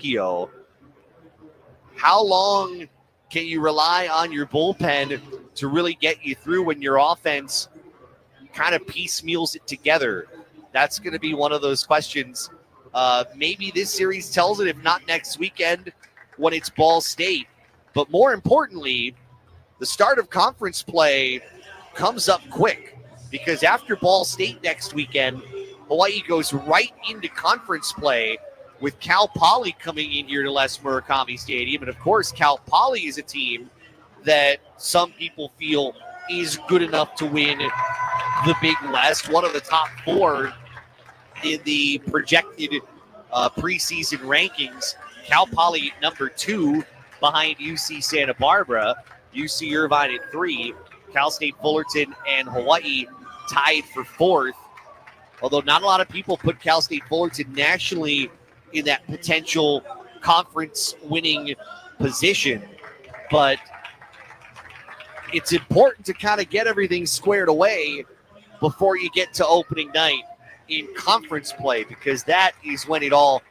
Tokyo. How long can you rely on your bullpen to really get you through when your offense kind of piecemeals it together? That's going to be one of those questions. Maybe this series tells it, if not next weekend when it's Ball State. But more importantly, the start of conference play comes up quick, because after Ball State next weekend, Hawaii goes right into conference play with Cal Poly coming in here to Les Murakami Stadium. And of course, Cal Poly is a team that some people feel is good enough to win the Big West, one of the top 4 in the projected preseason rankings. Cal Poly at number 2 behind UC Santa Barbara, UC Irvine at 3, Cal State Fullerton and Hawaii tied for 4th. Although not a lot of people put Cal State Fullerton nationally in that potential conference winning position. But it's important to kind of get everything squared away before you get to opening night in conference play, because that is when it all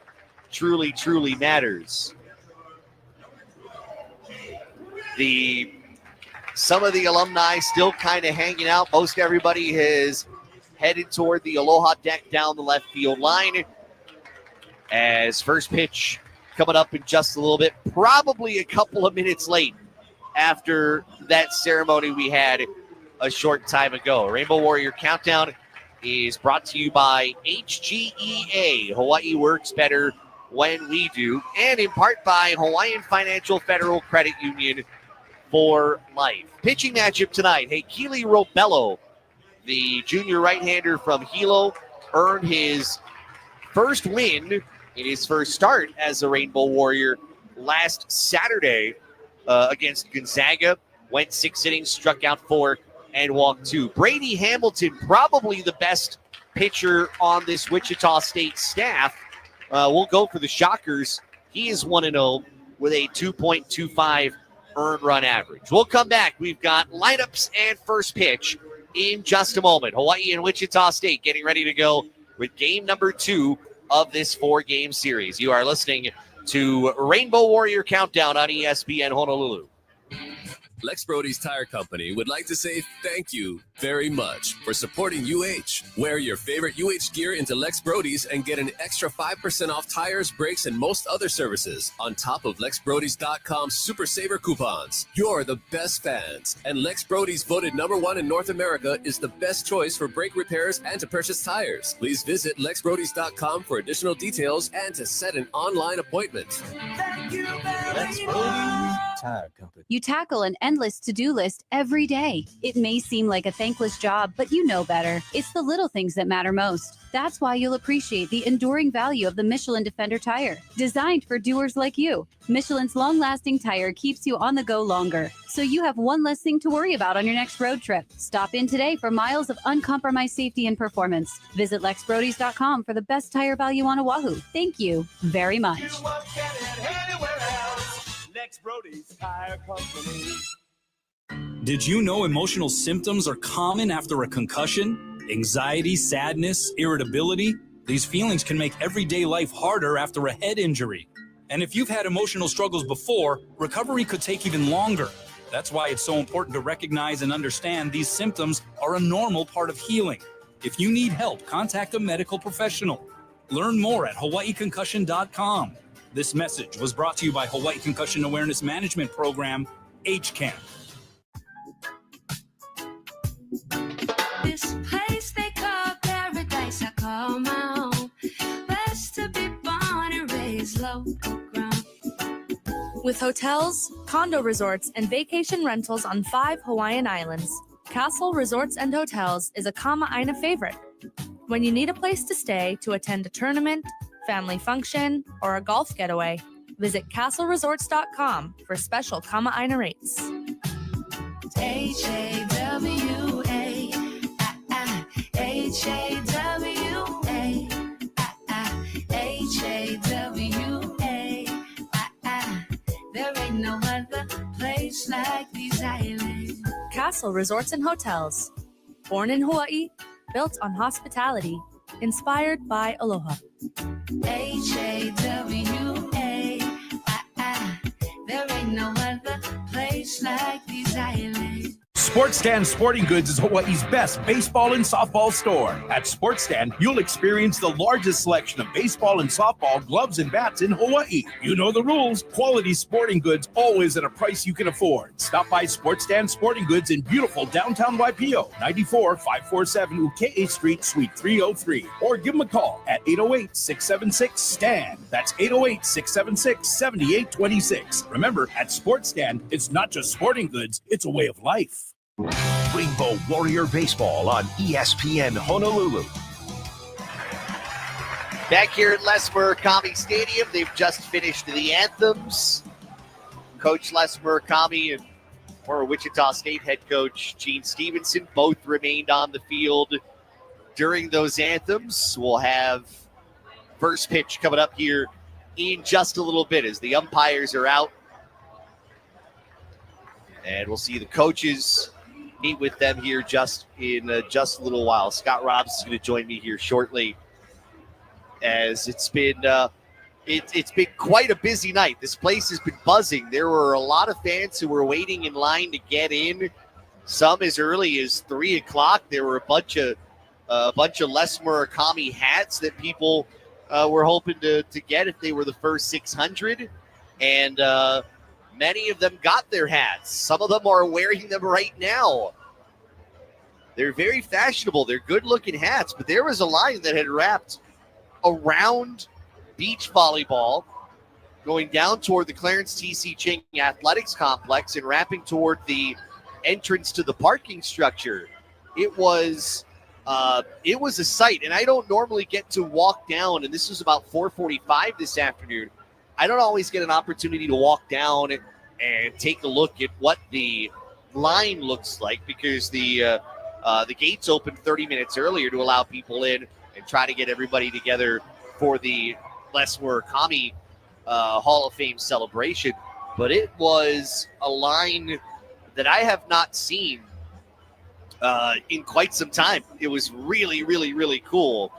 truly, truly matters. Some of the alumni still kind of hanging out. Most everybody has headed toward the Aloha deck down the left field line, as first pitch coming up in just a little bit, probably a couple of minutes late after that ceremony we had a short time ago. Rainbow Warrior Countdown is brought to you by HGEA. Hawaii works better when we do, and in part by Hawaiian Financial Federal Credit Union for life. Pitching matchup tonight. Hey, Keely Robello, the junior right-hander from Hilo, earned his first win in his first start as a Rainbow Warrior last Saturday against Gonzaga. Went 6 innings, struck out 4, and walked 2. Brady Hamilton, probably the best pitcher on this Wichita State staff. We'll go for the Shockers. He is 1-0 with a 2.25 earned run average. We'll come back. We've got lineups and first pitch in just a moment. Hawaii and Wichita State getting ready to go with game number 2 of this 4-game series. You are listening to Rainbow Warrior Countdown on ESPN Honolulu. Lex Brody's Tire Company would like to say thank you very much for supporting UH. Wear your favorite UH gear into Lex Brody's and get an extra 5% off tires, brakes, and most other services on top of LexBrodys.com Super Saver coupons. You're the best fans, and Lex Brody's voted #1 in North America is the best choice for brake repairs and to purchase tires. Please visit LexBrodys.com for additional details and to set an online appointment. Thank you very much. Tire Company. You tackle an endless to-do list every day. It may seem like a thankless job, but you know better. It's the little things that matter most. That's why you'll appreciate the enduring value of the Michelin Defender tire. Designed for doers like you, Michelin's long-lasting tire keeps you on the go longer, so you have one less thing to worry about on your next road trip. Stop in today for miles of uncompromised safety and performance. Visit LexBrodys.com for the best tire value on Oahu. Thank you very much. You won't get it anywhere else. Lex Brody's Tire Company. Did you know emotional symptoms are common after a concussion? Anxiety, sadness, irritability? These feelings can make everyday life harder after a head injury. And if you've had emotional struggles before, recovery could take even longer. That's why it's so important to recognize and understand these symptoms are a normal part of healing. If you need help, contact a medical professional. Learn more at hawaiiconcussion.com. This message was brought to you by Hawaii Concussion Awareness Management Program, HCAM. This place they call paradise, I call my own. Best to be born and raised local ground. With hotels, condo resorts, and vacation rentals on 5 Hawaiian islands, Castle Resorts and Hotels is a Kama'aina favorite. When you need a place to stay to attend a tournament, family function, or a golf getaway, visit castleresorts.com for special Kama'aina rates. H-A-W-A, H-A-W-A, H-A-W-A, there ain't no other place like these islands. Castle Resorts and Hotels. Born in Hawaii, built on hospitality, inspired by aloha. H-A-W-A, taste like these islands. Sports Stand Sporting Goods is Hawaii's best baseball and softball store. At Sports Stand, you'll experience the largest selection of baseball and softball gloves and bats in Hawaii. You know the rules. Quality sporting goods, always at a price you can afford. Stop by Sports Stand Sporting Goods in beautiful downtown Waipio, 94-547 Uke'e Street, Suite 303. Or give them a call at 808-676-STAN. That's 808-676-7826. Remember, at Sports Stand, it's not just sporting goods, it's a way of life. Rainbow Warrior Baseball on ESPN Honolulu. Back here at Les Murakami Stadium, they've just finished the anthems. Coach Les Murakami and former Wichita State head coach Gene Stevenson both remained on the field during those anthems. We'll have first pitch coming up here in just a little bit as the umpires are out. And we'll see the coaches meet with them here just in just a little while. Scott Robbs is going to join me here shortly, as it's been quite a busy night. This place has been buzzing. There were a lot of fans who were waiting in line to get in. Some as early as 3 o'clock. There were a bunch of Les Murakami hats that people were hoping to get if they were the first 600, and many of them got their hats. Some of them are wearing them right now. They're very fashionable. They're good-looking hats, but there was a line that had wrapped around beach volleyball, going down toward the Clarence T.C. Ching Athletics Complex and wrapping toward the entrance to the parking structure. It was a sight, and I don't normally get to walk down, and this was about 4:45 this afternoon. I don't always get an opportunity to walk down and take a look at what the line looks like, because the gates opened 30 minutes earlier to allow people in and try to get everybody together for the Les Murakami Hall of Fame celebration. But it was a line that I have not seen in quite some time. It was really, really, really cool.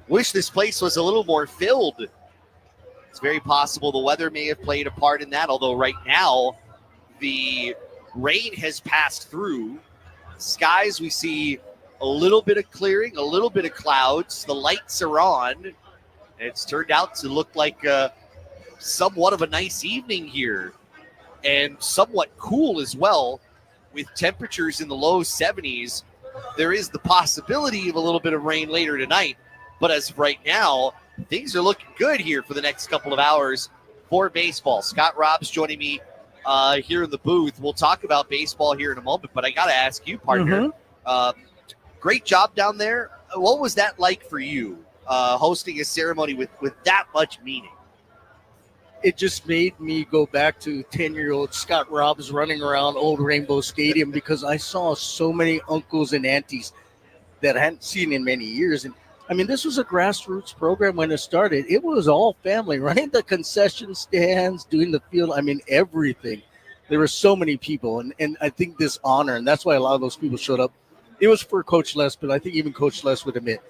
Wish this place was a little more filled. It's very possible the weather may have played a part in that, although right now the rain has passed through. Skies, we see a little bit of clearing, a little bit of clouds. The lights are on. And it's turned out to look like somewhat of a nice evening here, and somewhat cool as well, with temperatures in the low 70s. There is the possibility of a little bit of rain later tonight, but as of right now, things are looking good here for the next couple of hours for baseball. Scott Robbs joining me here in the booth. We'll talk about baseball here in a moment, but I got to ask you, partner, great job down there. What was that like for you, hosting a ceremony with that much meaning? It just made me go back to 10-year-old Scott Robbs running around Old Rainbow Stadium, because I saw so many uncles and aunties that I hadn't seen in many years. And I mean, this was a grassroots program when it started. It was all family, running the concession stands, doing the field. I mean, everything. There were so many people. And I think this honor, and that's why a lot of those people showed up, it was for Coach Les, but I think even Coach Les would admit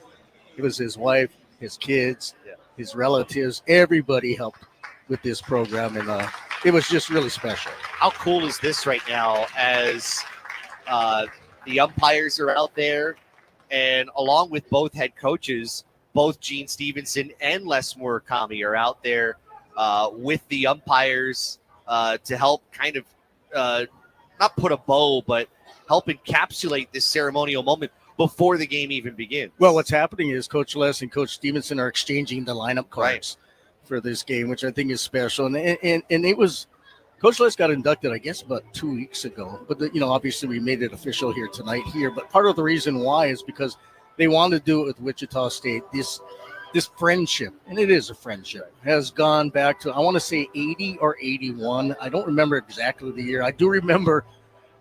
it was his wife, his kids, his relatives. Everybody helped with this program, and it was just really special. How cool is this right now as the umpires are out there, and along with both head coaches, both Gene Stevenson and Les Murakami are out there with the umpires to help kind of not put a bow, but help encapsulate this ceremonial moment before the game even begins. Well, what's happening is Coach Les and Coach Stevenson are exchanging the lineup cards for this game, which I think is special. And it was, Coach Les got inducted, I guess, about 2 weeks ago. But, obviously we made it official here tonight here. But part of the reason why is because they wanted to do it with Wichita State. This friendship, and it is a friendship, has gone back to, I want to say 80 or 81. I don't remember exactly the year. I do remember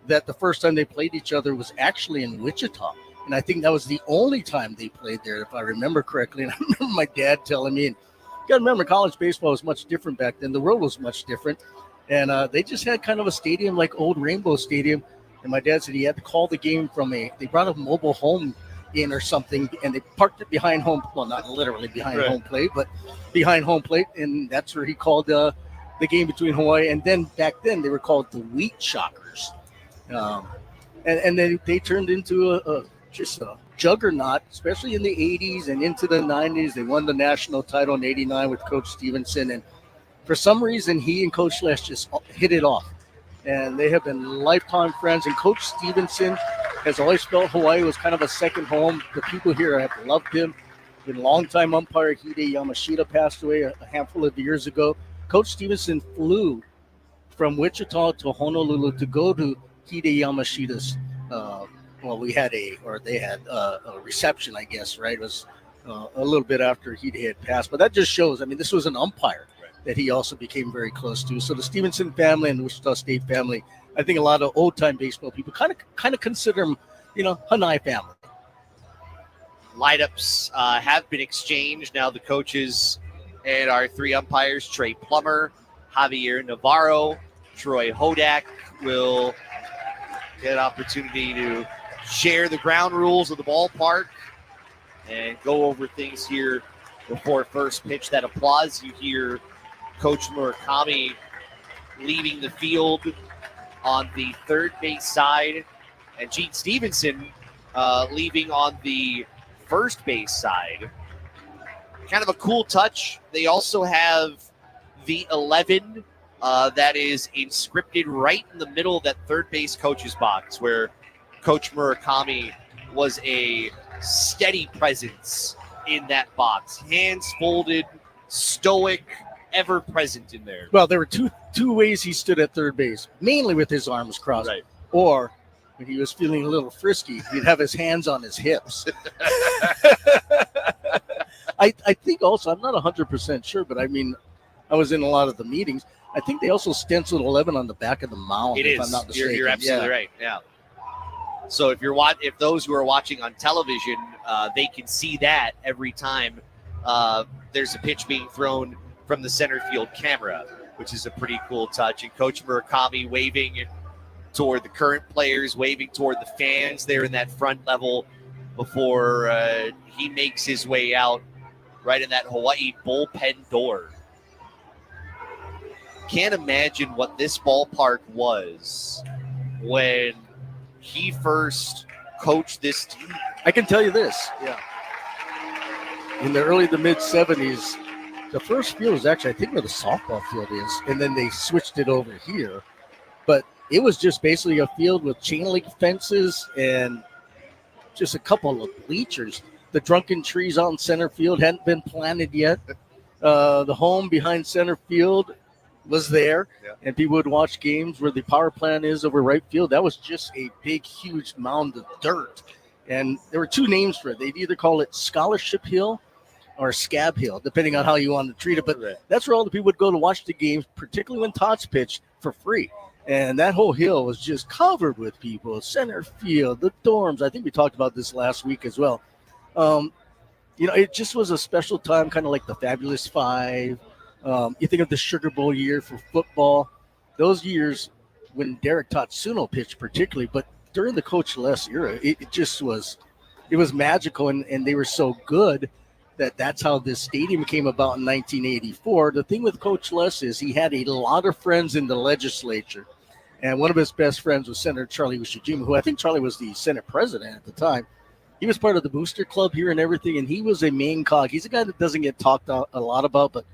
that the first time they played each other was actually in Wichita. And I think that was the only time they played there, if I remember correctly. And I remember my dad telling me, and you got to remember, college baseball was much different back then. The world was much different. And they just had kind of a stadium like Old Rainbow Stadium. And my dad said he had to call the game from they brought a mobile home in or something, and they parked it behind home. Well, not literally behind home plate, but behind home plate. And that's where he called the game between Hawaii, and then back then they were called the Wheat Shockers. And then they turned into just a juggernaut, especially in the 80s and into the 90s. They won the national title in 89 with Coach Stevenson. And for some reason, he and Coach Les just hit it off. And they have been lifetime friends. And Coach Stevenson has always felt Hawaii was kind of a second home. The people here have loved him. Been longtime umpire Hide Yamashita passed away a handful of years ago. Coach Stevenson flew from Wichita to Honolulu to go to Hide Yamashita's. They had a reception, I guess, right? It was a little bit after Hide had passed. But that just shows, I mean, this was an umpire that he also became very close to. So the Stevenson family and the Wichita State family, I think a lot of old-time baseball people kind of consider them, Hanai family. Lineups have been exchanged. Now the coaches and our three umpires, Trey Plummer, Javier Navarro, Troy Hodak, will get an opportunity to share the ground rules of the ballpark and go over things here before first pitch. That applause you hear Coach Murakami leaving the field on the third base side, and Gene Stevenson leaving on the first base side. Kind of a cool touch. They also have the 11 that is inscripted right in the middle of that third base coach's box, where Coach Murakami was a steady presence in that box. Hands folded, stoic, ever present in there. Well, there were two ways he stood at third base, mainly with his arms crossed, right, or when he was feeling a little frisky, he'd have his hands on his hips. I think also, I'm not 100% sure, but I mean, I was in a lot of the meetings. I think they also stenciled 11 on the back of the mound. It if is. I'm not mistaken. You're absolutely right. Yeah. So if those who are watching on television, they can see that every time there's a pitch being thrown from the center field camera, which is a pretty cool touch. And Coach Murakami waving toward the current players, waving toward the fans there in that front level before he makes his way out right in that Hawaii bullpen door. Can't imagine what this ballpark was when he first coached this team. I can tell you this. Yeah. In the early to mid 70s, the first field was actually, I think, where the softball field is, and then they switched it over here. But it was just basically a field with chain link fences and just a couple of bleachers. The drunken trees out in center field hadn't been planted yet. The home behind center field was there, and people would watch games where the power plant is over right field. That was just a big, huge mound of dirt. And there were two names for it. They'd either call it Scholarship Hill or Scab Hill, depending on how you want to treat it. But that's where all the people would go to watch the games, particularly when Tots pitched, for free. And that whole hill was just covered with people. Center field, the dorms. I think we talked about this last week as well. It just was a special time, kind of like the Fabulous Five. You think of the Sugar Bowl year for football. Those years when Derek Tatsuno pitched particularly, but during the Coach Les era, it just was – it was magical, and they were so good that's how this stadium came about in 1984. The thing with Coach Les is he had a lot of friends in the legislature, and one of his best friends was Senator Charlie Ushijima, who I think Charlie was the Senate president at the time. He was part of the Booster Club here and everything, and he was a main cog. He's a guy that doesn't get talked a lot about, but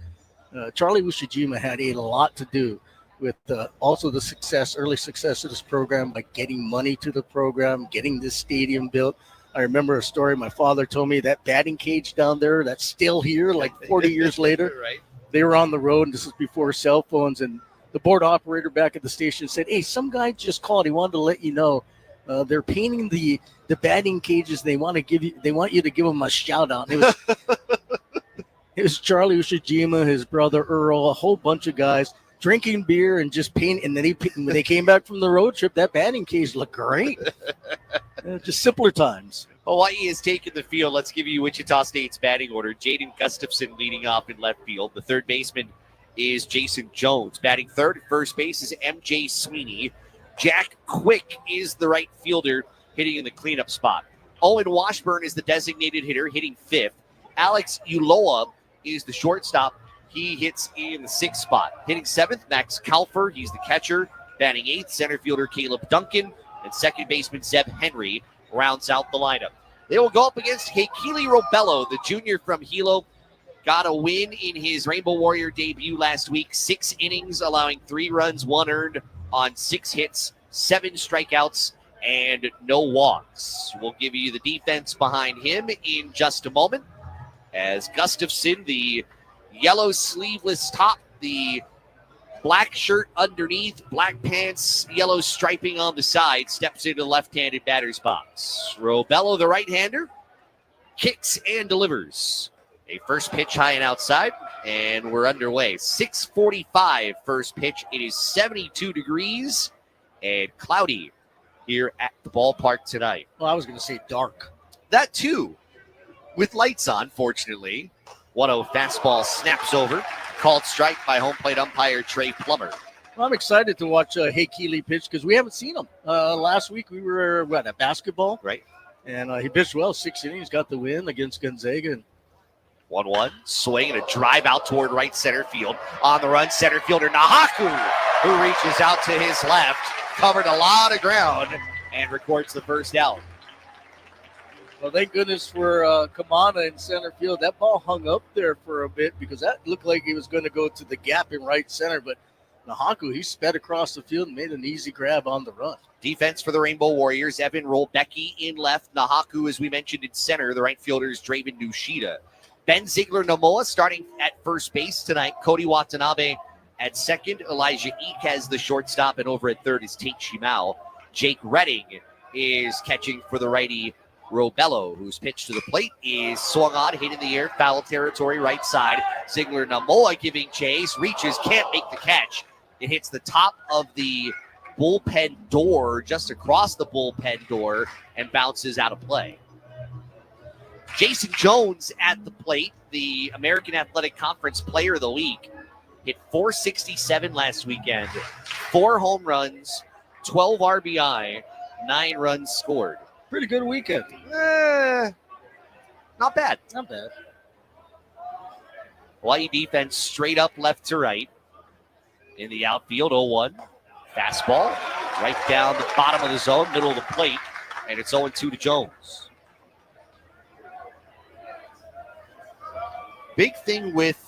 Charlie Ushijima had a lot to do with also the early success of this program by getting money to the program, getting this stadium built. I remember a story my father told me, that batting cage down there that's still here like 40 years later. Right. They were on the road, and this was before cell phones, and the board operator back at the station said, "Hey, some guy just called. He wanted to let you know they're painting the batting cages. They want you to give them a shout out." And it was Charlie Ushijima, his brother Earl, a whole bunch of guys drinking beer and just painting. And then when they came back from the road trip, that batting cage looked great. Just simpler times. Hawaii has taken the field. Let's give you Wichita State's batting order. Jaden Gustafson leading off in left field. The third baseman is Jason Jones. Batting third at first base is MJ Sweeney. Jack Quick is the right fielder, hitting in the cleanup spot. Owen Washburn is the designated hitter, hitting fifth. Alex Uloa is the shortstop, He hits in the 6th spot. Hitting 7th, Max Kalfer. He's the catcher. Batting 8th, center fielder Caleb Duncan. And second baseman Zeb Henry rounds out the lineup. They will go up against Keely Robello, the junior from Hilo. Got a win in his Rainbow Warrior debut last week. 6 innings, allowing 3 runs, 1 earned on 6 hits, 7 strikeouts, and no walks. We'll give you the defense behind him in just a moment. As Gustafson, the yellow sleeveless top, the black shirt underneath, black pants, yellow striping on the side, steps into the left-handed batter's box. Robello, the right-hander, kicks and delivers. A first pitch high and outside, and we're underway. 6:45 first pitch. It is 72 degrees and cloudy here at the ballpark tonight. Well, I was going to say dark. That too, with lights on, fortunately. 1-0 fastball snaps over. Called strike by home plate umpire Trey Plummer. Well, I'm excited to watch Keely pitch because we haven't seen him. Last week we were at basketball. Right. And he pitched well, 6 innings, got the win against Gonzaga. 1-1, swing and a drive out toward right center field. On the run, center fielder Nahaku, who reaches out to his left, covered a lot of ground, and records the first out. Well, thank goodness for Kamana in center field. That ball hung up there for a bit because that looked like he was going to go to the gap in right center, but Nahaku, he sped across the field and made an easy grab on the run. Defense for the Rainbow Warriors, Evan Rolbecki in left, Nahaku, as we mentioned, in center. The right fielder is Draven Nushida. Ben Ziegler-Namoa starting at first base tonight. Cody Watanabe at second. Elijah Iquez, the shortstop, and over at third is Tate Shimao. Jake Redding is catching for the righty Robello, whose pitch to the plate is swung on, hit in the air, foul territory, right side. Ziegler-Namoa giving chase, reaches, can't make the catch. It hits the top of the bullpen door, just across the bullpen door, and bounces out of play. Jason Jones at the plate, the American Athletic Conference Player of the Week, hit .467 last weekend, 4 home runs, 12 RBI, 9 runs scored. Pretty good weekend. Not bad. Not bad. Hawaii defense straight up left to right. In the outfield, 0-1. Fastball right down the bottom of the zone, middle of the plate, and it's 0-2 to Jones. Big thing with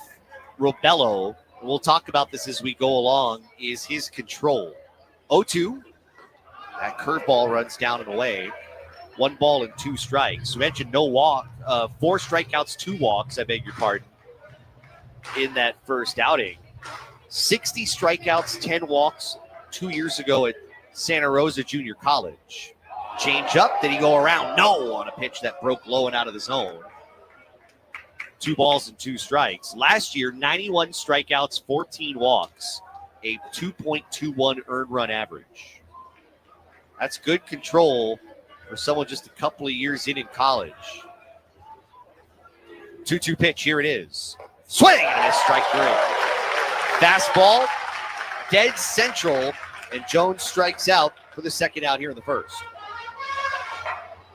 Robello, and we'll talk about this as we go along, is his control. 0-2. That curveball runs down and away. 1 ball and 2 strikes. We mentioned no walk, 4 strikeouts, 2 walks, I beg your pardon, in that first outing. 60 strikeouts, 10 walks 2 years ago at Santa Rosa Junior College. Change up, did he go around? No, on a pitch that broke low and out of the zone. 2 balls and 2 strikes. Last year, 91 strikeouts, 14 walks, a 2.21 earned run average. That's good control for someone just a couple of years in college. 2-2 pitch, here it is. Swing and a strike 3. Fastball, dead central, and Jones strikes out for the second out here in the first.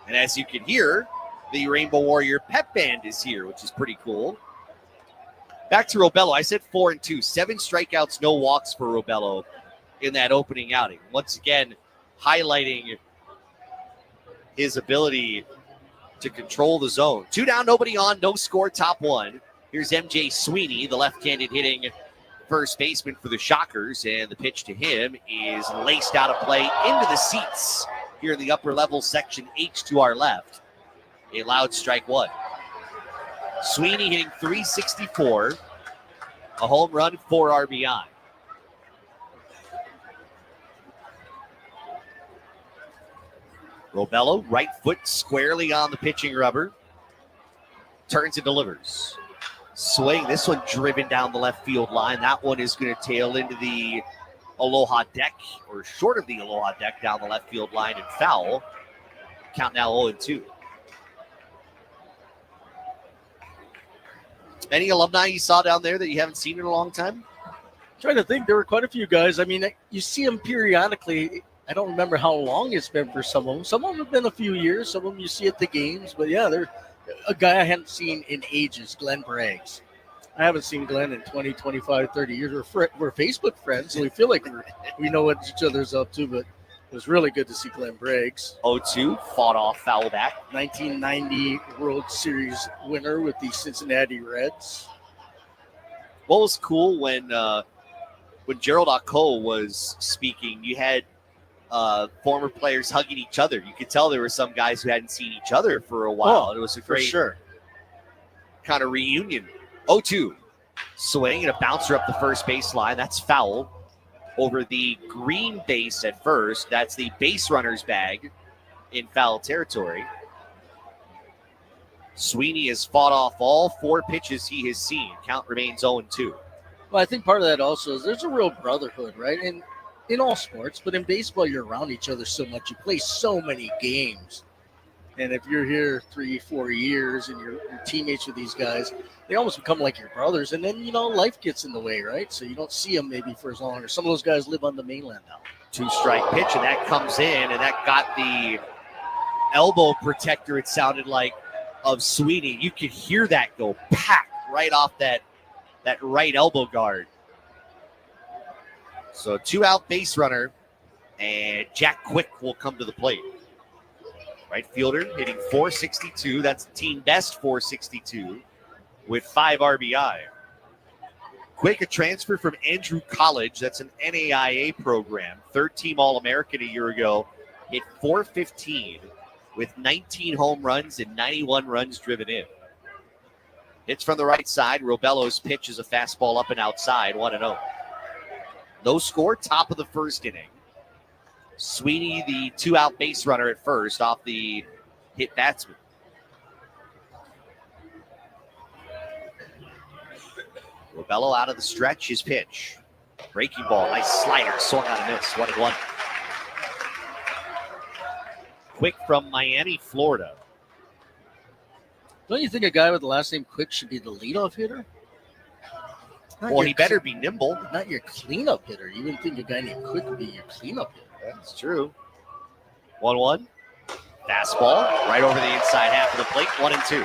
And as you can hear, the Rainbow Warrior pep band is here, which is pretty cool. Back to Robello. I said 4-2. 7 strikeouts, no walks for Robello in that opening outing. Once again, highlighting his ability to control the zone. 2 down, nobody on, no score, top 1. Here's MJ Sweeney, the left-handed hitting first baseman for the Shockers, and the pitch to him is laced out of play into the seats here in the upper level section H to our left. A loud strike 1. Sweeney hitting .364, a home run, 4 RBI. Robello, right foot squarely on the pitching rubber. Turns and delivers. Swing, this one driven down the left field line. That one is going to tail into the Aloha deck, or short of the Aloha deck down the left field line and foul. Count now 0-2. Any alumni you saw down there that you haven't seen in a long time? I'm trying to think. There were quite a few guys. I mean, you see them periodically. I don't remember how long it's been for some of them. Some of them have been a few years. Some of them you see at the games. But, yeah, they're a guy I hadn't seen in ages, Glenn Braggs. I haven't seen Glenn in 20, 25, 30 years. We're Facebook friends, so we feel like we know what each other's up to, but it was really good to see Glenn Briggs. 0-2, fought off, foul back. 1990 World Series winner with the Cincinnati Reds. What was cool when Gerald Acko was speaking, you had former players hugging each other. You could tell there were some guys who hadn't seen each other for a while. It was a great kind of reunion. 0-2, swing and a bouncer up the first baseline. That's foul over the green base at first. That's the base runner's bag in foul territory. Sweeney has fought off all 4 pitches he has seen. Count remains 0-2. Well, I think part of that also is there's a real brotherhood, right? And in all sports, but in baseball, you're around each other so much. You play so many games. And if you're here 3-4 years and you're teammates with these guys, they almost become like your brothers. And then, life gets in the way, right? So you don't see them maybe for as long. Or some of those guys live on the mainland now. 2-strike pitch, and that comes in, and that got the elbow protector, it sounded like, of Sweeney. You could hear that go pack right off that right elbow guard. So 2-out base runner, and Jack Quick will come to the plate. Right fielder hitting .462. That's team best .462 with 5 RBI. Quick, a transfer from Andrew College. That's an NAIA program. 3rd-team All-American a year ago. Hit .415 with 19 home runs and 91 runs driven in. Hits from the right side. Robello's pitch is a fastball up and outside, 1-0. No score, top of the first inning. Sweeney, the 2-out base runner at first, off the hit batsman. Robello out of the stretch, his pitch. Breaking ball, nice slider, swung on a miss, 1-1. Quick from Miami, Florida. Don't you think a guy with the last name Quick should be the leadoff hitter? Well, he better be nimble. Not your cleanup hitter. You wouldn't think a guy named Quick would be your cleanup hitter. That's true. 1-1. Fastball right over the inside half of the plate. 1-2.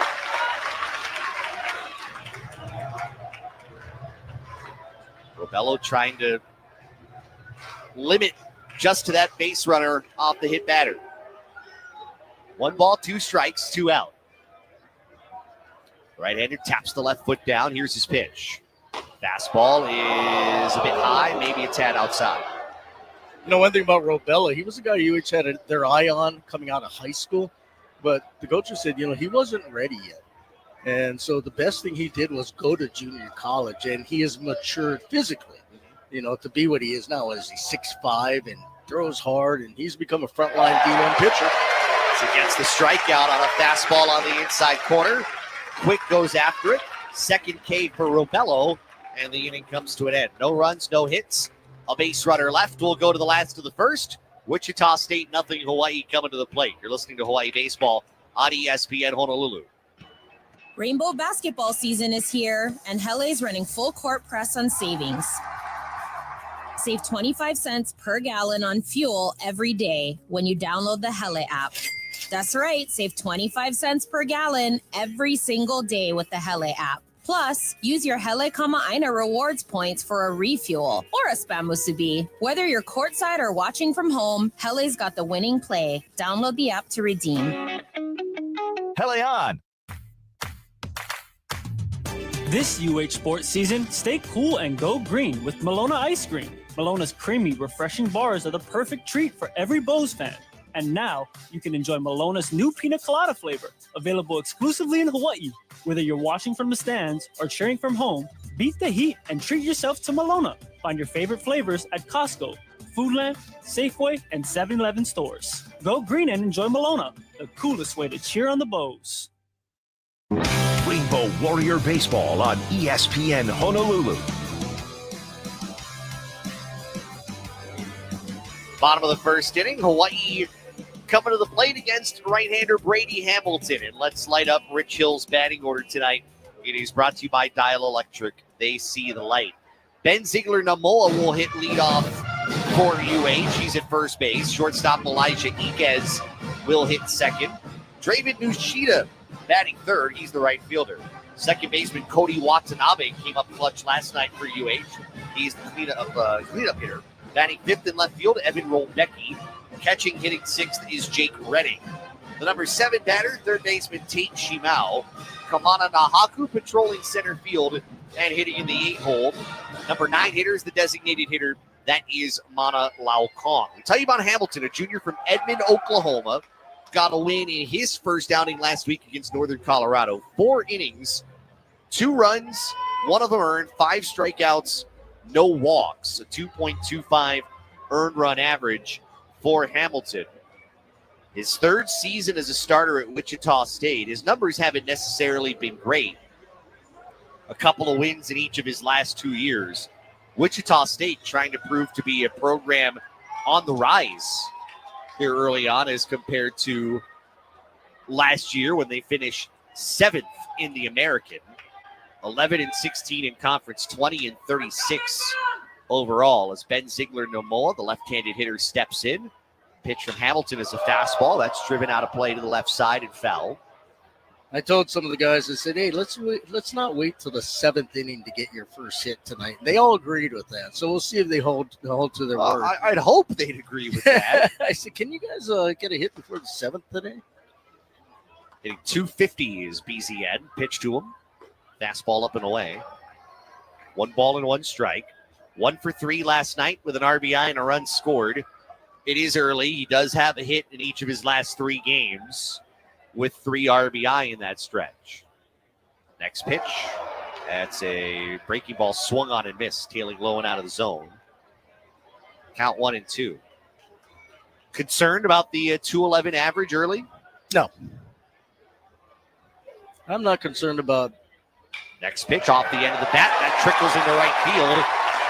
Robello trying to limit just to that base runner off the hit batter. 1 ball, 2 strikes, 2 out. Right-hander taps the left foot down. Here's his pitch. Fastball is a bit high, maybe a tad outside. One thing about Robello, he was a guy UH had their eye on coming out of high school, but the coach said, he wasn't ready yet. And so the best thing he did was go to junior college, and he has matured physically, to be what he is now. As he's 6'5" and throws hard, and he's become a frontline D1 pitcher. He gets the strikeout on a fastball on the inside corner. Quick goes after it. Second K for Robello, and the inning comes to an end. No runs, no hits. A base runner left. We'll go to the last of the first. Wichita State, 0, Hawaii coming to the plate. You're listening to Hawaii Baseball on ESPN Honolulu. Rainbow basketball season is here, and Hele is running full court press on savings. Save 25 cents per gallon on fuel every day when you download the Hele app. That's right, save 25 cents per gallon every single day with the Hele app. Plus, use your Hele Aina rewards points for a refuel or a spam musubi. Whether you're courtside or watching from home, Hele's got the winning play. Download the app to redeem. Hele on! This UH sports season, stay cool and go green with Malona ice cream. Malona's creamy, refreshing bars are the perfect treat for every Bows fan. And now, you can enjoy Malona's new pina colada flavor, available exclusively in Hawaii. Whether you're watching from the stands or cheering from home, beat the heat and treat yourself to Malona. Find your favorite flavors at Costco, Foodland, Safeway, and 7-Eleven stores. Go green and enjoy Malona, the coolest way to cheer on the Bows. Rainbow Warrior Baseball on ESPN Honolulu. Bottom of the first inning, Hawaii coming to the plate against right-hander Brady Hamilton. And let's light up Rich Hill's batting order tonight. It is brought to you by Dial Electric. They see the light. Ben Ziegler-Namoa will hit leadoff for UH. He's at first base. Shortstop Elijah Iquez will hit second. Draven Nushida batting third. He's the right fielder. Second baseman Cody Watanabe came up clutch last night for UH. He's the cleanup hitter. Batting fifth in left field, Evan Rolbecki. Catching, hitting sixth is Jake Redding. The number 7 batter, third baseman Tate Shimao. Kamana Nahaku patrolling center field and hitting in the 8-hole. Number 9 hitter is the designated hitter. That is Mana Lau Kong. I'll tell you about Hamilton, a junior from Edmond, Oklahoma. Got a win in his first outing last week against Northern Colorado. 4 innings, 2 runs, 1 of them earned, 5 strikeouts, no walks. A 2.25 earned run average for Hamilton. His third season as a starter at Wichita State. His numbers haven't necessarily been great. A couple of wins in each of his last 2 years. Wichita State trying to prove to be a program on the rise here early on as compared to last year when they finished 7th in the American. 11-16 in conference, 20-36 overall as Ben Ziegler-Nomoa, the left-handed hitter, steps in. Pitch from Hamilton is a fastball. That's driven out of play to the left side and foul. I told some of the guys, I said, hey, let's not wait till the 7th inning to get your first hit tonight. They all agreed with that. So we'll see if they hold to their word. I'd hope they'd agree with that. I said, can you guys get a hit before the 7th today? Hitting 250 is BZN. Pitch to him. Fastball up and away. 1 ball and 1 strike. 1 for 3 last night with an RBI and a run scored. It is early. He does have a hit in each of his last 3 games with 3 RBI in that stretch. Next pitch. That's a breaking ball swung on and missed, tailing low and out of the zone. Count 1-2. Concerned about the 211 average early? No. I'm not concerned about. Next pitch off the end of the bat. That trickles into right field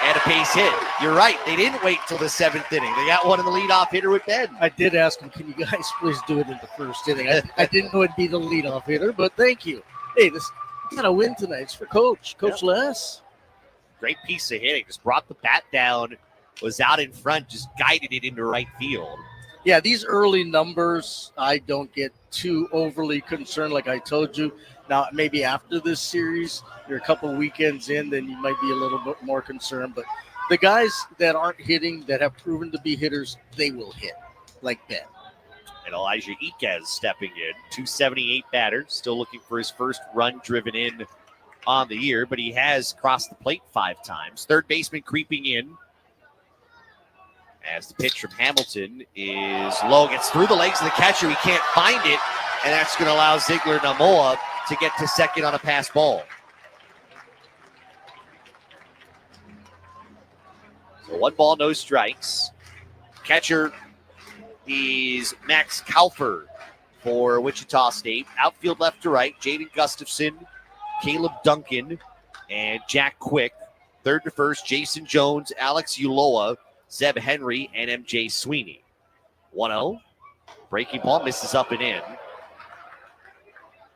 and a base hit. You're right. They didn't wait till the 7th inning. They got one in the leadoff hitter with Ben. I did ask him, can you guys please do it in the first inning? I didn't know it'd be the leadoff hitter, but thank you. Hey, this got a win tonight. It's for Coach Les. Great piece of hitting. Just brought the bat down, was out in front, just guided it into right field. Yeah, these early numbers, I don't get too overly concerned like I told you. Now, maybe after this series, you're a couple weekends in, then you might be a little bit more concerned. But the guys that aren't hitting, that have proven to be hitters, they will hit, like Ben. And Elijah Iquez stepping in, 278 batter, still looking for his first run driven in on the year, but he has crossed the plate 5 times. Third baseman creeping in as the pitch from Hamilton is low, gets through the legs of the catcher. He can't find it, and that's going to allow Ziegler-Nomoa to get to second on a pass ball. So 1 ball, no strikes. Catcher is Max Kaufer for Wichita State. Outfield left to right, Jaden Gustafson, Caleb Duncan, and Jack Quick. Third to first, Jason Jones, Alex Uloa, Zeb Henry, and MJ Sweeney. 1-0. Breaking ball misses up and in.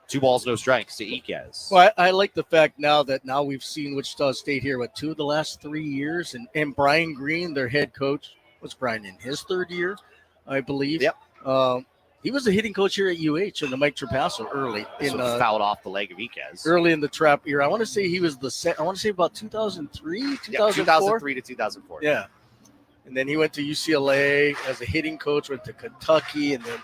2 balls, no strikes to Iquez. Well, I like the fact now we've seen Wichita State here, 2 of the last 3 years. And Brian Green, their head coach, was Brian in his 3rd year, I believe. Yep. He was the hitting coach here at UH in the Mike Trapasso early. Fouled off the leg of Iquez. Early in the trap era. I want to say he was about 2003, 2004? Yeah, 2003 to 2004. Yeah. And then he went to UCLA as a hitting coach, went to Kentucky, and then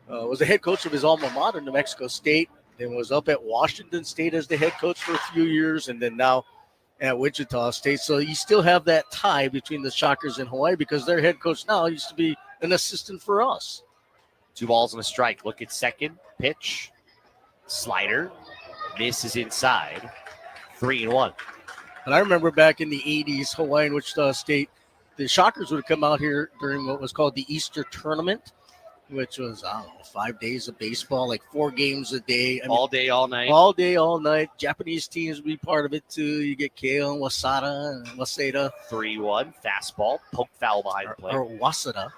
was the head coach of his alma mater, New Mexico State, then was up at Washington State as the head coach for a few years, and then now at Wichita State. So you still have that tie between the Shockers and Hawaii because their head coach now used to be an assistant for us. 2 balls and a strike. Look at second. Pitch. Slider. This is inside. 3-1. And I remember back in the 80s, Hawaii and Wichita State, the Shockers would come out here during what was called the Easter Tournament, which was, 5 days of baseball, like 4 games a day. All day, all night. All day, all night. Japanese teams would be part of it, too. You get Kale and Wasada and Waseda. 3-1. Fastball. Poke foul behind the plate. Or Waseda.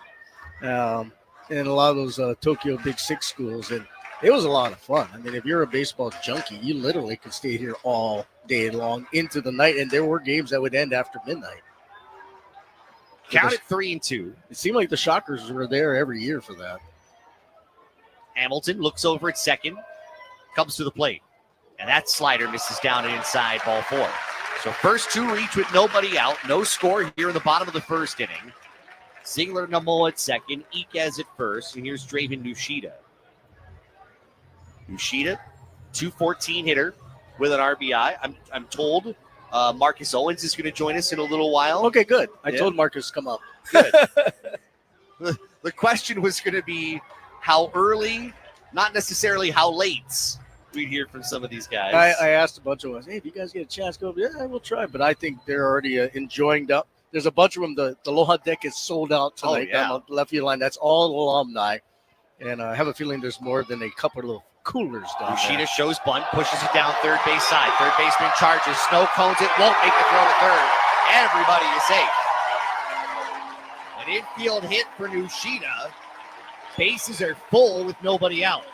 And a lot of those Tokyo Big Six schools. And it was a lot of fun. I mean, if you're a baseball junkie, you literally could stay here all day long into the night. And there were games that would end after midnight. Count it 3-2. It seemed like the Shockers were there every year for that. Hamilton looks over at second, comes to the plate. And that slider misses down and inside, ball 4. So first 2 reach with nobody out. No score here in the bottom of the first inning. Ziegler Namoa at second, Iquez at first, and here's Draven Nushida. Nushida, 214 hitter with an RBI. I'm told Marcus Owens is going to join us in a little while. Okay, good. I told Marcus come up. Good. The question was going to be how early, not necessarily how late we'd hear from some of these guys. I asked a bunch of us, hey, if you guys get a chance, go. Yeah, we'll try. But I think they're already enjoying that. There's a bunch of them. The Aloha deck is sold out tonight down the left field line. That's all alumni. And I have a feeling there's more than a couple of coolers down there. Yoshida shows bunt, pushes it down third base side. Third baseman charges, snow cones it, won't make the throw to third. Everybody is safe. An infield hit for Nushida. Bases are full with nobody out.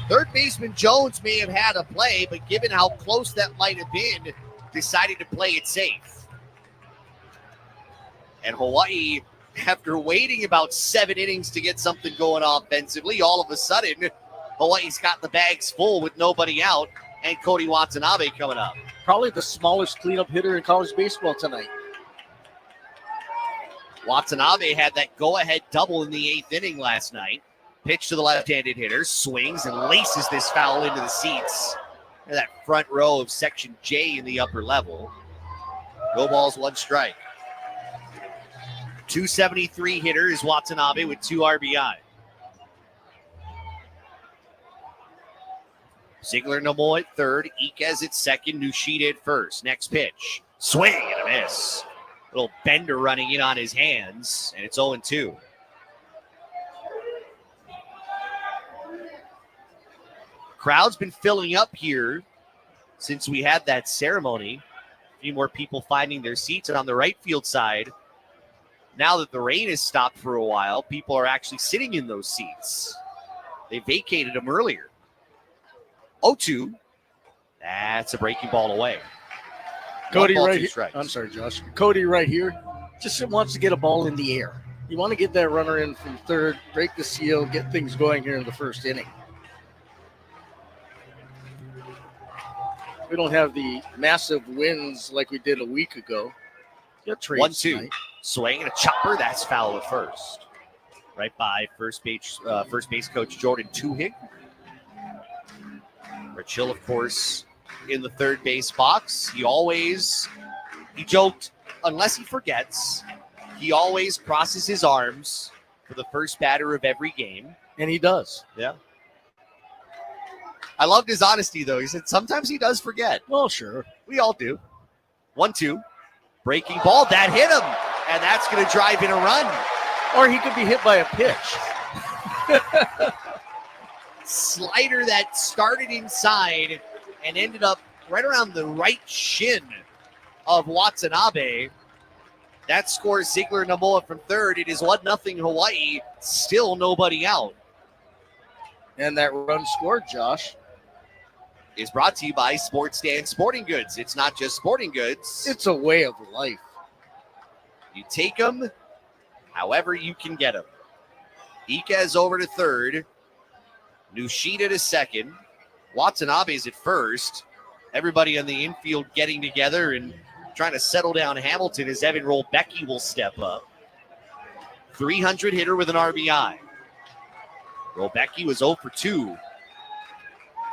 Third baseman Jones may have had a play, but given how close that might have been, decided to play it safe. And Hawaii, after waiting about 7 innings to get something going offensively, all of a sudden, Hawaii's got the bags full with nobody out, and Cody Watanabe coming up. Probably the smallest cleanup hitter in college baseball tonight. Watanabe had that go-ahead double in the 8th inning last night. Pitch to the left-handed hitter, swings and laces this foul into the seats. And that front row of Section J in the upper level. No balls, 1 strike. 273 hitter is Watanabe with 2 RBI. Ziegler Namoa at third, Iquez at second, Nushida at first. Next pitch, swing and a miss. Little bender running in on his hands, and it's 0-2. Crowd's been filling up here since we had that ceremony. A few more people finding their seats. And on the right field side, now that the rain has stopped for a while, people are actually sitting in those seats. They vacated them earlier. 0-2. That's a breaking ball away. Cody ball, right 2 here. strikes. I'm sorry, Josh. Cody right here just wants to get a ball in the air. You want to get that runner in from third, break the seal, get things going here in the first inning. We don't have the massive wins like we did a week ago. 1-2. Swing and a chopper. That's foul at first. Right by first base coach Jordan Tuhig. Rich Hill, of course, in the third base box. He joked, unless he forgets, he always crosses his arms for the first batter of every game. And he does. Yeah. I loved his honesty, though. He said sometimes he does forget. Well, sure. We all do. 1-2. Breaking ball. That hit him. And that's going to drive in a run. Or he could be hit by a pitch. Slider that started inside and ended up right around the right shin of Watanabe. That scores Ziegler Namoa from third. It is 1-0 Hawaii. Still nobody out. And that run scored, Josh, is brought to you by Sports Stand Sporting Goods. It's not just sporting goods. It's a way of life. You take them however you can get them. Iquez over to third. Nushida to second. Watanabe's at first. Everybody on the infield getting together and trying to settle down Hamilton as Evan Rolbecki will step up. 300 hitter with an RBI. Rolbecki was 0 for 2.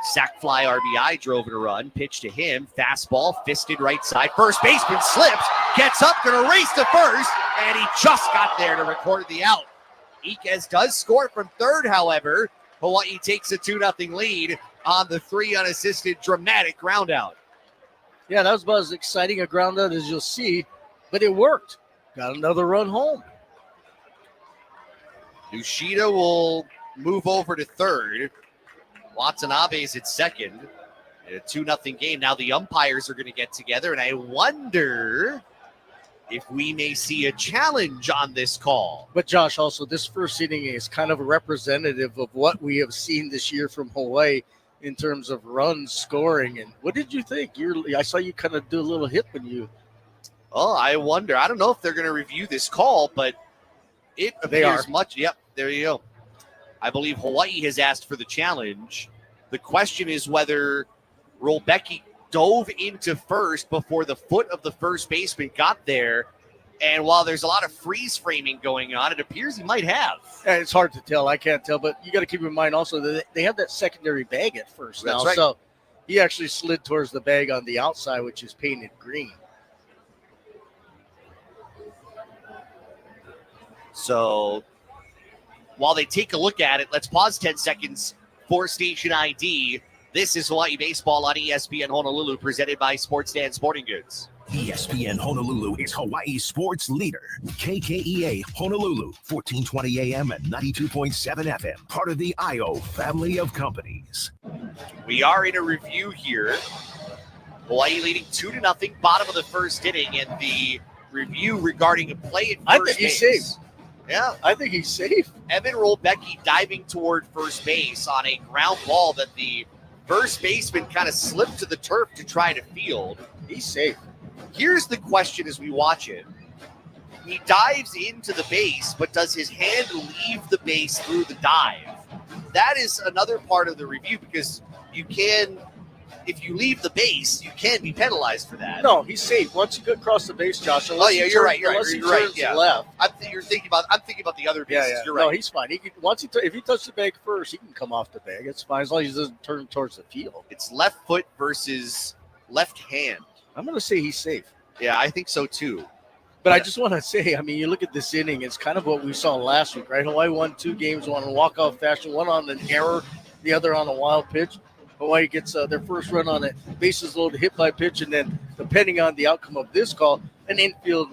Sack fly RBI drove it a run. Pitch to him. Fastball, fisted right side. First baseman slips. Gets up, going to race to first. And he just got there to record the out. Iquez does score from third, however. Hawaii takes a 2-0 lead on the 3 unassisted dramatic ground out. Yeah, that was about as exciting a ground out as you'll see, but it worked. Got another run home. Nushida will move over to third. Watanabe's at second. In a 2-0 game. Now the umpires are going to get together, and I wonder if we may see a challenge on this call. But Josh, also this first inning is kind of a representative of what we have seen this year from Hawaii in terms of runs, scoring. And what did you think? I saw you kind of do a little hip when you. Oh, I wonder. I don't know if they're going to review this call, but it appears much. Yep, there you go. I believe Hawaii has asked for the challenge. The question is whether Rolbecki dove into first before the foot of the first baseman got there. And while there's a lot of freeze framing going on, it appears he might have. And it's hard to tell. I can't tell. But you got to keep in mind also that they have that secondary bag at first now. That's right. So he actually slid towards the bag on the outside, which is painted green. So while they take a look at it, let's pause 10 seconds for station ID. This is Hawaii Baseball on ESPN Honolulu, presented by Sportsstand Sporting Goods. ESPN Honolulu is Hawaii's sports leader. KKEA Honolulu, 1420 AM and 92.7 FM. Part of the IO family of companies. We are in a review here. Hawaii leading 2-0, bottom of the first inning, and the review regarding a play at first I think he's base. safe. Yeah. I think he's safe. Evan Rolbecki diving toward first base on a ground ball that the first baseman kind of slipped to the turf to try to field. He's safe. Here's the question as we watch it. He dives into the base, but does his hand leave the base through the dive? That is another part of the review, because you can, if you leave the base, you can be penalized for that. No, he's safe. Once you get across the base, Josh. Oh yeah, you're right. Unless he You're right. turns Yeah. left. I'm thinking about the other bases. Yeah. You're right. No, he's fine. He can, if he touches the bag first, he can come off the bag. It's fine as long as he doesn't turn towards the field. It's left foot versus left hand. I'm going to say he's safe. Yeah, I think so too. But I just want to say, I mean, you look at this inning, it's kind of what we saw last week, right? Hawaii won 2 games, one in walk-off fashion, one on an error, the other on a wild pitch. Hawaii gets their first run on it, bases loaded, hit by pitch, and then depending on the outcome of this call, an infield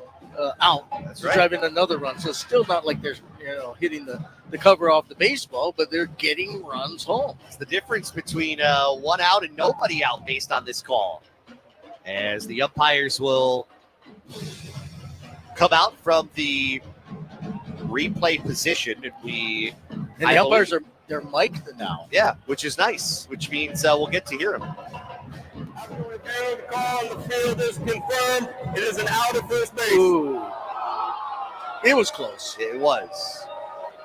out. That's to right. drive in another run. So it's still not like they're hitting the cover off the baseball, but they're getting runs home. It's the difference between 1 out and nobody out based on this call. As the umpires will come out from the replay position, and the umpires they're mic'd now. Yeah, which is nice, which means we'll get to hear them. The call on the field is confirmed. It is an out at first base. Ooh. It was close. It was.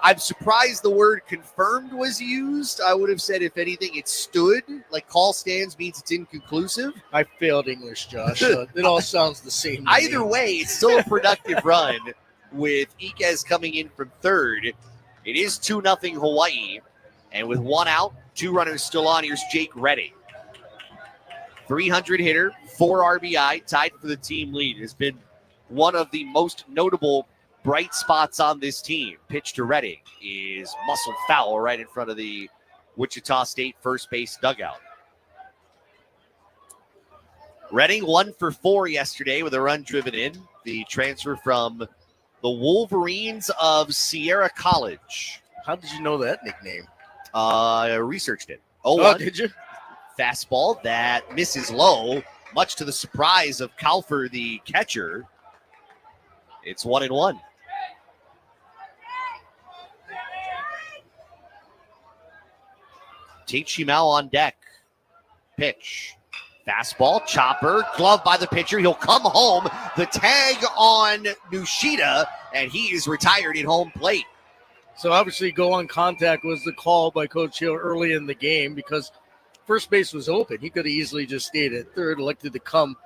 I'm surprised the word confirmed was used. I would have said, if anything, it stood. Like, call stands means it's inconclusive. I failed English, Josh. So it all sounds the same. Either way, it's still a productive run with Iquez coming in from third. It is 2-0 Hawaii. And with 1 out, 2 runners still on, here's Jake Redding. 300 hitter, 4 RBI, tied for the team lead. Has been one of the most notable bright spots on this team. Pitch to Redding is muscle foul right in front of the Wichita State first base dugout. Redding 1 for 4 yesterday with a run driven in. The transfer from the Wolverines of Sierra College. How did you know that nickname? I researched it. Oh, did you? Fastball that misses low, much to the surprise of Kalfer, the catcher. It's 1-1. Tate Shimao on deck. Pitch. Fastball, chopper, glove by the pitcher. He'll come home. The tag on Nushida, and he is retired at home plate. So obviously go on contact was the call by Coach Hill early in the game because first base was open. He could have easily just stayed at third, elected to come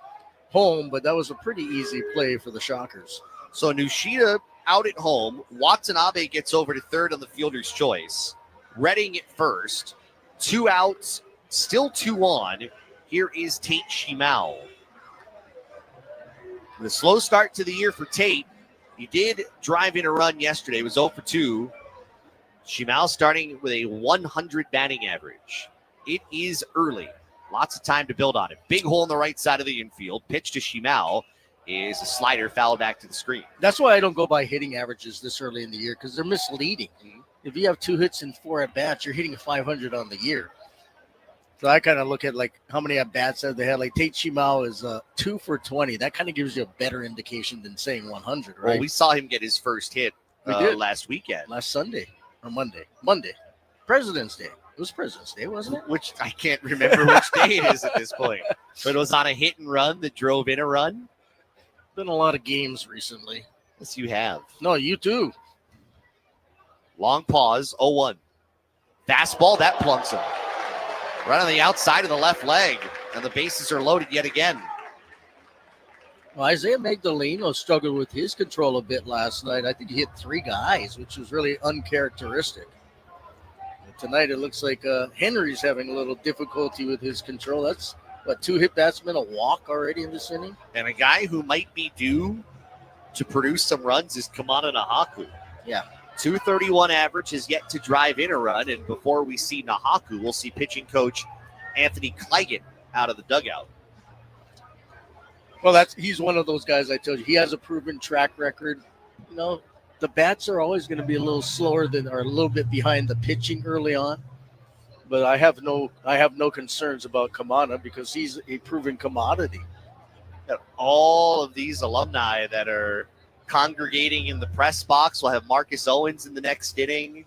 home, but that was a pretty easy play for the Shockers. So Nushida out at home. Watanabe gets over to third on the fielder's choice. Redding at first. 2 outs, still 2 on. Here is Tate Shimao. The slow start to the year for Tate. He did drive in a run yesterday. It was 0 for 2. Shimao starting with a 100 batting average. It is early. Lots of time to build on it. Big hole in the right side of the infield. Pitch to Shimao is a slider fouled back to the screen. That's why I don't go by hitting averages this early in the year because they're misleading. Mm-hmm. If you have 2 hits and 4 at-bats, you're hitting 500 on the year. So I kind of look at like how many at-bats they had. Like Tate Shimao is 2 for 20. That kind of gives you a better indication than saying 100, right? Well, we saw him get his first hit last weekend. Last Sunday or Monday. President's Day. It was President's Day, wasn't it? Which I can't remember which day it is at this point. But it was on a hit and run that drove in a run. Been a lot of games recently. Yes, you have. No, you too. Long pause, 0-1. Fastball, that plunks him. Right on the outside of the left leg. And the bases are loaded yet again. Well, Isaiah Magdaleno struggled with his control a bit last night. I think he hit 3 guys, which was really uncharacteristic. And tonight it looks like Henry's having a little difficulty with his control. That's, 2 hit batsmen, a walk already in this inning? And a guy who might be due to produce some runs is Kamana Nahaku. Yeah. 231 average is yet to drive in a run. And before we see Nahaku, we'll see pitching coach Anthony Cleggan out of the dugout. Well, he's one of those guys I told you. He has a proven track record. You know, the bats are always going to be a little slower or a little bit behind the pitching early on. But I have no concerns about Kamana because he's a proven commodity. All of these alumni that are congregating in the press box. We'll have Marcus Owens in the next inning.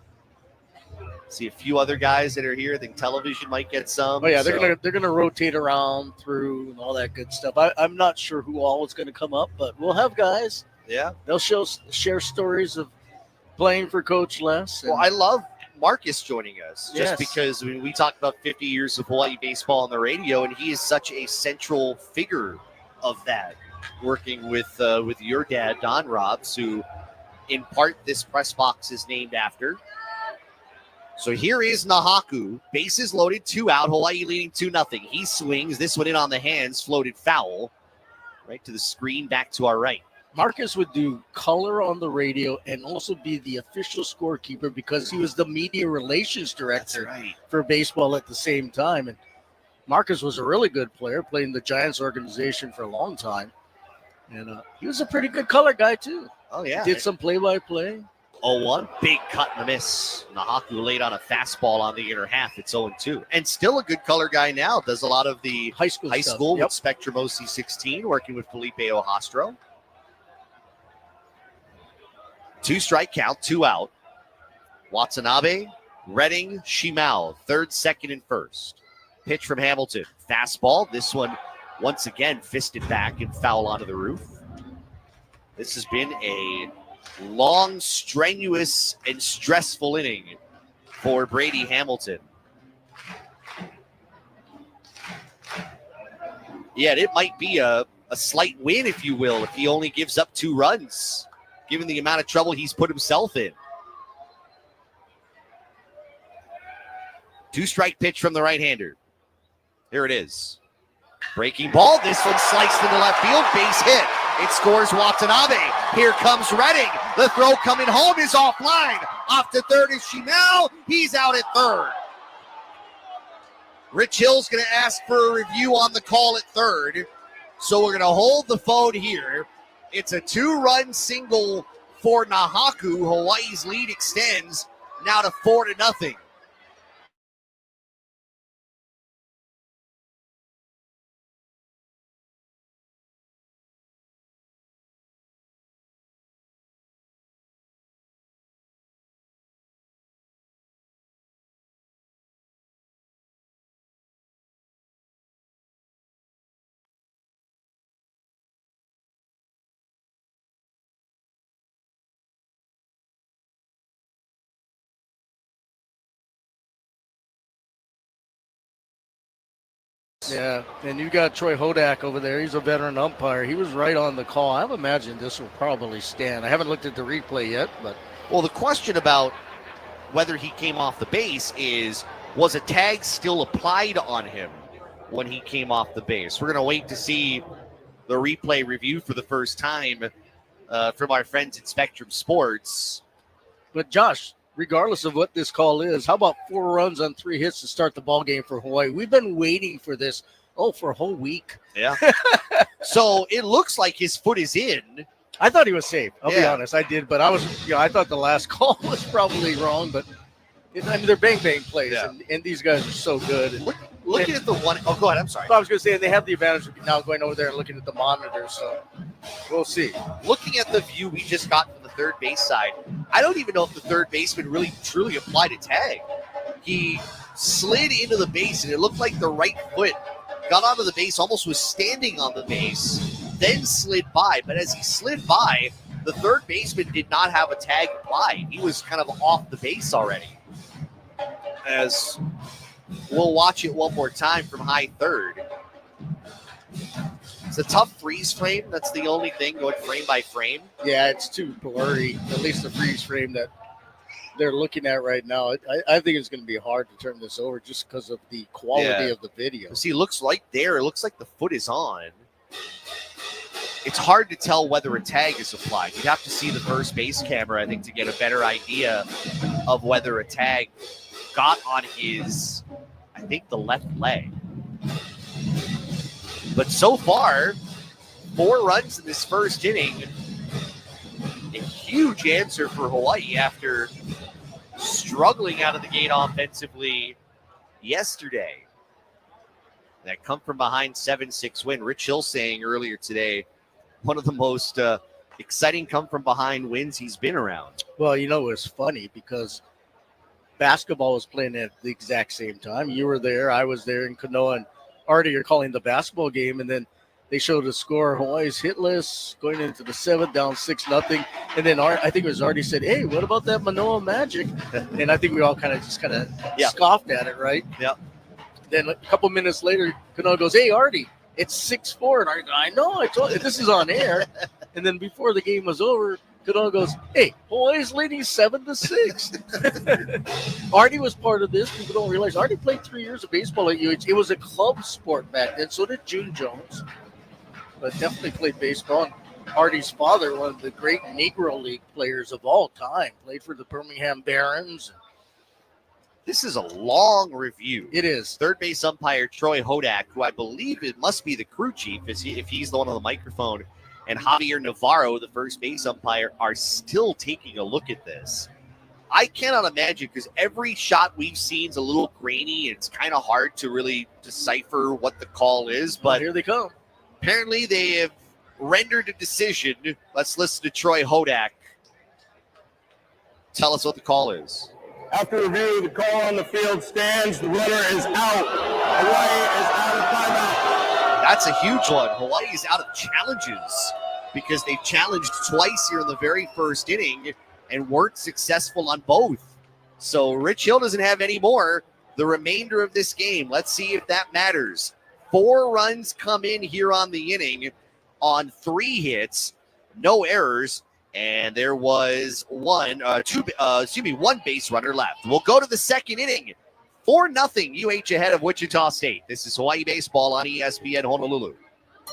See a few other guys that are here. I think television might get some. Oh yeah, they're gonna rotate around through and all that good stuff. I'm not sure who all is gonna come up, but we'll have guys. Yeah, they'll share stories of playing for Coach Les. Well, I love Marcus joining us just because we talked about 50 years of Hawaii baseball on the radio, and he is such a central figure of that. Working with your dad, Don Robs, who in part this press box is named after. So here is Nahaku. Bases loaded, 2 out. Hawaii leading 2-0. He swings. This one in on the hands. Floated foul. Right to the screen, back to our right. Marcus would do color on the radio and also be the official scorekeeper because he was the media relations director for baseball at the same time. And Marcus was a really good player, playing the Giants organization for a long time. And he was a pretty good color guy, too. Oh, yeah. Did some play-by-play. 0-1, big cut and a miss. Nahaku laid on a fastball on the inner half. It's 0-2. And still a good color guy now. Does a lot of the high school with Spectrum OC16, working with Felipe Ohastro. 2 strike count, 2 out. Watanabe, Redding, Shimao, 3rd, 2nd, and 1st. Pitch from Hamilton. Fastball. This one, once again, fisted back and foul onto the roof. This has been a long, strenuous, and stressful inning for Brady Hamilton. Yeah, it might be a slight win, if you will, if he only gives up 2 runs, given the amount of trouble he's put himself in. 2-strike pitch from the right-hander. Here it is. Breaking ball. This one sliced into left field. Base hit. It scores Watanabe. Here comes Redding. The throw coming home is offline. Off to third is Shimao. He's out at third. Rich Hill's going to ask for a review on the call at third. So we're going to hold the phone here. It's a 2-run single for Nahaku. Hawaii's lead extends now to 4-0. Yeah, and you got Troy Hodak over there. He's a veteran umpire. He was right on the call. I would imagine this will probably stand. I haven't looked at the replay yet, but... Well, the question about whether he came off the base is, was a tag still applied on him when he came off the base? We're going to wait to see the replay review for the first time from our friends at Spectrum Sports. But Josh, regardless of what this call is, how about 4 runs on 3 hits to start the ball game for Hawaii? We've been waiting for this, for a whole week. Yeah. So it looks like his foot is in. I thought he was safe. I'll be honest. I did, but I thought the last call was probably wrong, but they're bang-bang plays, and these guys are so good. And, looking at the one, go ahead, I'm sorry. I was going to say, they have the advantage of now going over there and looking at the monitor, so we'll see. Looking at the view we just got from the third base side, I don't even know if the third baseman really truly applied a tag. He slid into the base, and it looked like the right foot got onto the base, almost was standing on the base, then slid by. But as he slid by, the third baseman did not have a tag applied. He was kind of off the base already. as we'll watch it one more time from high third. It's a tough freeze frame. That's the only thing, going frame by frame. Yeah, it's too blurry, at least the freeze frame that they're looking at right now. I think it's going to be hard to turn this over just because of the quality of the video. See, it looks like there. It looks like the foot is on. It's hard to tell whether a tag is applied. You'd have to see the first base camera, I think, to get a better idea of whether a tag got on his, I think, the left leg. But so far, 4 runs in this first inning. A huge answer for Hawaii after struggling out of the gate offensively yesterday. That come from behind 7-6 win. Rich Hill saying earlier today, one of the most exciting come from behind wins he's been around. Well, you know, it's funny because basketball was playing at the exact same time. You were there, I was there, and Kanoa and Artie are calling the basketball game, and then they showed the score. Hawaii's hitless going into the 7th, down 6-0. And then I think it was Artie said, "Hey, what about that Manoa Magic?" And I think we all kind of scoffed at it, right? Yeah. Then a couple minutes later, Kanoa goes, "Hey, Artie, it's 6-4." And I know, I told you, this is on air. And then before the game was over, Kanoa goes, "Hey, Hawaii's leading 7-6." Artie was part of this. People don't realize Artie played 3 years of baseball at UH. It was a club sport back then. So did June Jones, but definitely played baseball. And Artie's father, one of the great Negro League players of all time, played for the Birmingham Barons. This is a long review. It is. Third base umpire Troy Hodak, who I believe it must be the crew chief, if he's the one on the microphone, and Javier Navarro, the first base umpire, are still taking a look at this. I cannot imagine, because every shot we've seen is a little grainy. It's kind of hard to really decipher what the call is. But here they come. Apparently they have rendered a decision. Let's listen to Troy Hodak. Tell us what the call is. After review, the call on the field stands. The runner is out. Hawaii is out of timeout. That's a huge one. Hawaii is out of challenges because they challenged twice here in the very first inning and weren't successful on both. So Rich Hill doesn't have any more the remainder of this game. Let's see if that matters. 4 runs come in here on the inning on 3 hits, no errors, and there was one base runner left. We'll go to the second inning. 4-0 UH ahead of Wichita State. This is Hawaii Baseball on ESPN Honolulu.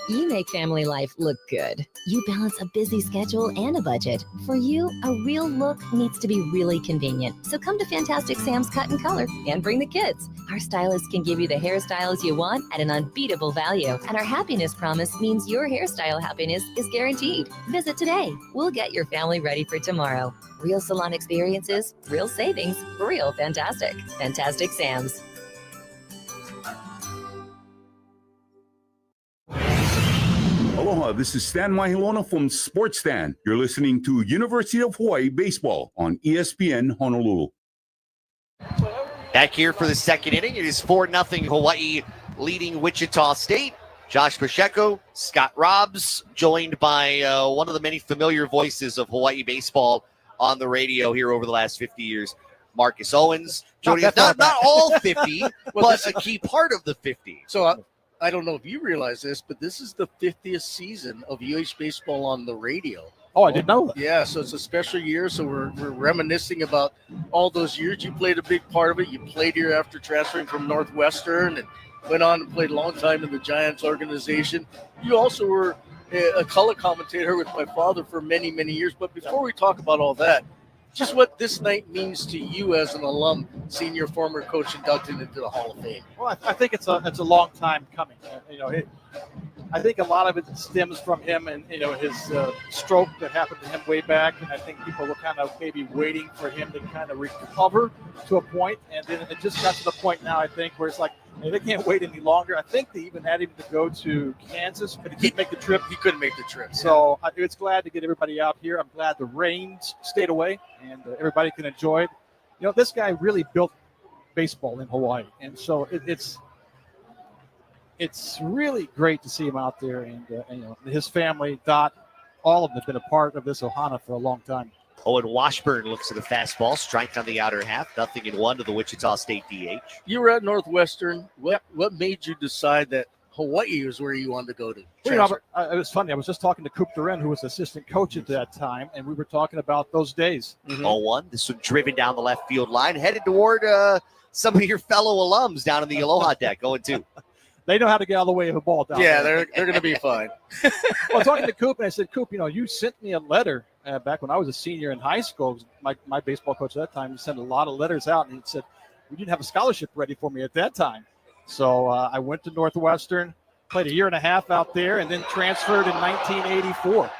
You make family life look good. You balance a busy schedule and a budget. For you, a real look needs to be really convenient. So come to Fantastic Sam's Cut and Color and bring the kids. Our stylists can give you the hairstyles you want at an unbeatable value. And our happiness promise means your hairstyle happiness is guaranteed. Visit today. We'll get your family ready for tomorrow. Real salon experiences, real savings, real fantastic. Fantastic Sam's. Aloha, this is Stan Mahilona from Sports Stan. You're listening to University of Hawaii Baseball on ESPN Honolulu. Back here for the second inning. It is 4-0 Hawaii leading Wichita State. Josh Pacheco, Scott Robbs, joined by one of the many familiar voices of Hawaii baseball on the radio here over the last 50 years, Marcus Owens. Not all 50, but a key part of the 50. So I don't know if you realize this, but this is the 50th season of UH baseball on the radio. Oh, I didn't know that. Yeah, so it's a special year. So we're reminiscing about all those years. You played a big part of it. You played here after transferring from Northwestern and went on and played a long time in the Giants organization. You also were a color commentator with my father for many, many years. But before we talk about all that, just what this night means to you as an alum, seeing your former coach inducted into the Hall of Fame. Well, I think it's a long time coming. I think a lot of it stems from him and his stroke that happened to him way back, and I think people were kind of maybe waiting for him to kind of recover to a point, and then it just got to the point now, I think, where it's like, they can't wait any longer. I think they even had him to go to Kansas, but he couldn't make the trip. He couldn't make the trip. So it's glad to get everybody out here. I'm glad the rains stayed away and everybody can enjoy it. This guy really built baseball in Hawaii, and so it's really great to see him out there, and his family, Dot, all of them have been a part of this Ohana for a long time. Owen Washburn looks at the fastball, strike on the outer half, 0-1 to the Wichita State DH. You were at Northwestern. What made you decide that Hawaii was where you wanted to go to? Well, you know, it was funny. I was just talking to Coop Duren, who was assistant coach at that time, and we were talking about those days. 0-1. This one driven down the left field line, headed toward some of your fellow alums down in the Aloha deck. 0-2. They know how to get out of the way of a ball down Yeah, there. they're going to be fine. Well, talking to Coop, and I said, Coop, you know, you sent me a letter back when I was a senior in high school. My baseball coach at that time, he sent a lot of letters out, and he said, we didn't have a scholarship ready for me at that time. So I went to Northwestern, played a year and a half out there, and then transferred in 1984.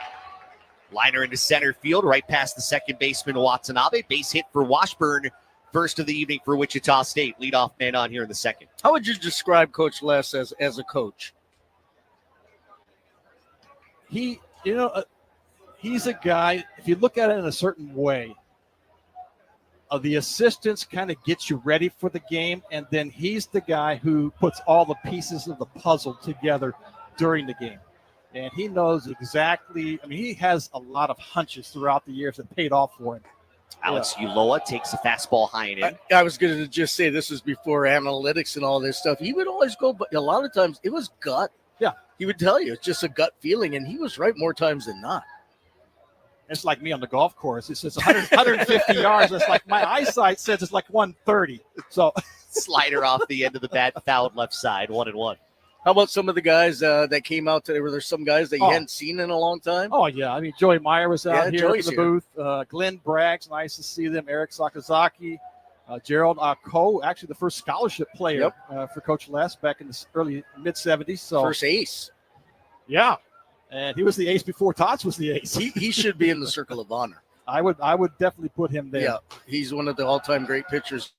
Liner into center field, right past the second baseman Watanabe. Base hit for Washburn. First of the evening for Wichita State. Leadoff man on here in the second. How would you describe Coach Les as a coach? He's a guy, if you look at it in a certain way, the assistants kind of get you ready for the game, and then he's the guy who puts all the pieces of the puzzle together during the game. And he knows exactly, he has a lot of hunches throughout the years that paid off for him. Alex Uloa takes the fastball high and in. I was going to just say this was before analytics and all this stuff. He would always go, but a lot of times it was gut. Yeah. He would tell you it's just a gut feeling, and he was right more times than not. It's like me on the golf course. It says 150 yards. It's like my eyesight says it's like 130. So slider off the end of the bat, fouled left side, 1-1. How about some of the guys that came out today? Were there some guys that you hadn't seen in a long time? Oh, yeah. Joey Meyer was out here in the booth. Glenn Bragg's nice to see them. Eric Sakazaki. Gerald Ko, actually the first scholarship player for Coach Les back in the early mid-'70s. So first ace. Yeah. And he was the ace before Tots was the ace. He should be in the Circle of Honor. I would definitely put him there. Yeah, he's one of the all-time great pitchers.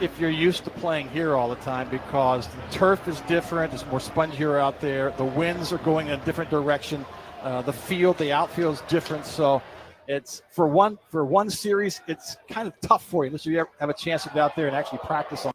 If you're used to playing here all the time, because the turf is different, it's more spongier out there, the winds are going in a different direction, the outfield is different, so it's for one series, it's kind of tough for you unless you ever have a chance to get out there and actually practice on.